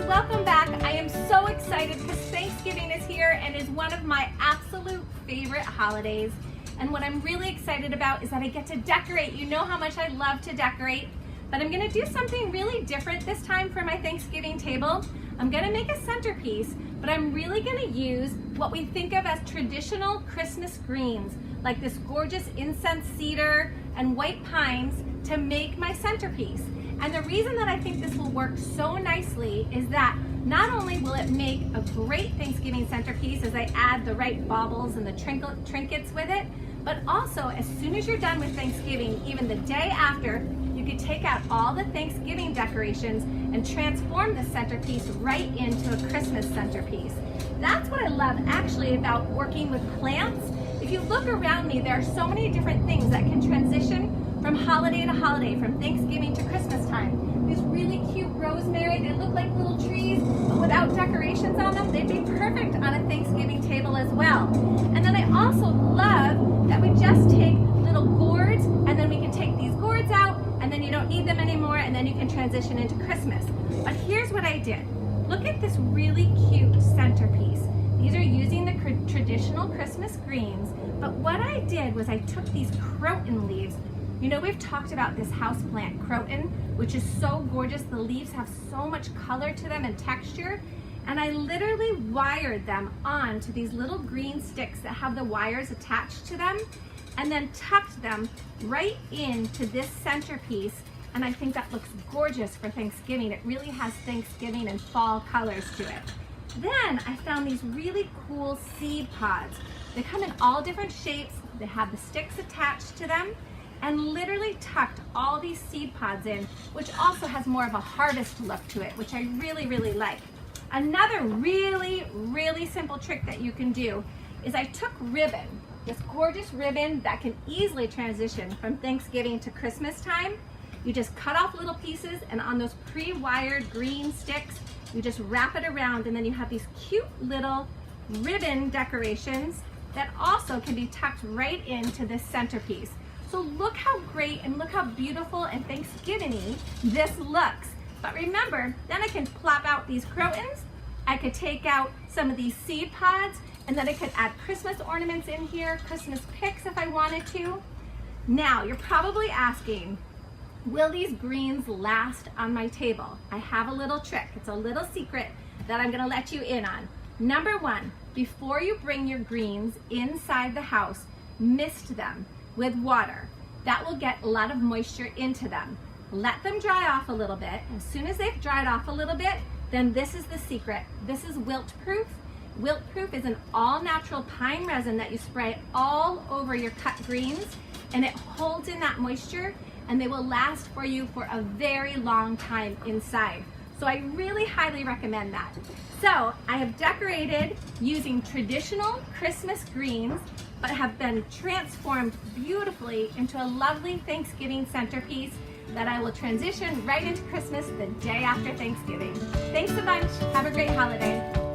welcome back. I am so excited because Thanksgiving is here and is one of my absolute favorite holidays. And what I'm really excited about is that I get to decorate. You know how much I love to decorate, but I'm gonna do something really different this time for my Thanksgiving table. I'm gonna make a centerpiece, but I'm really gonna use what we think of as traditional Christmas greens, like this gorgeous incense cedar and white pines to make my centerpiece. And the reason that I think this will work so nicely is that not only will it make a great Thanksgiving centerpiece as I add the right baubles and the trinkets with it, but also as soon as you're done with Thanksgiving, even the day after, you could take out all the Thanksgiving decorations and transform the centerpiece right into a Christmas centerpiece. That's what I love actually about working with plants. If you look around me, there are so many different things that can transition from holiday to holiday, from Thanksgiving to Christmas time. These really cute rosemary, they look like little trees, but without decorations on them, they'd be perfect on a Thanksgiving table as well. And then I also love that we just take little gourds, and then we can take these gourds out, and then you don't need them anymore, and then you can transition into Christmas. But here's what I did. Look at this really cute centerpiece. These are using the traditional Christmas greens, but what I did was I took these croton leaves. You know, we've talked about this houseplant, croton, which is so gorgeous. The leaves have so much color to them and texture. And I literally wired them onto these little green sticks that have the wires attached to them, and then tucked them right into this centerpiece. And I think that looks gorgeous for Thanksgiving. It really has Thanksgiving and fall colors to it. Then I found these really cool seed pods. They come in all different shapes. They have the sticks attached to them, and literally tucked all these seed pods in, which also has more of a harvest look to it, which I really, really like. Another really, really simple trick that you can do is I took ribbon, this gorgeous ribbon that can easily transition from Thanksgiving to Christmas time. You just cut off little pieces, and on those pre-wired green sticks, you just wrap it around, and then you have these cute little ribbon decorations that also can be tucked right into this centerpiece. So look how great and look how beautiful and Thanksgiving-y this looks. But remember, then I can plop out these crotons, I could take out some of these seed pods, and then I could add Christmas ornaments in here, Christmas picks if I wanted to. Now, you're probably asking, will these greens last on my table? I have a little trick. It's a little secret that I'm gonna let you in on. Number one, before you bring your greens inside the house, mist them with water. That will get a lot of moisture into them. Let them dry off a little bit. As soon as they've dried off a little bit, then this is the secret. This is wilt proof. Wilt proof is an all natural pine resin that you spray all over your cut greens, and it holds in that moisture, and they will last for you for a very long time inside. So I really highly recommend that. So I have decorated using traditional Christmas greens, but have been transformed beautifully into a lovely Thanksgiving centerpiece that I will transition right into Christmas the day after Thanksgiving. Thanks a bunch. Have a great holiday.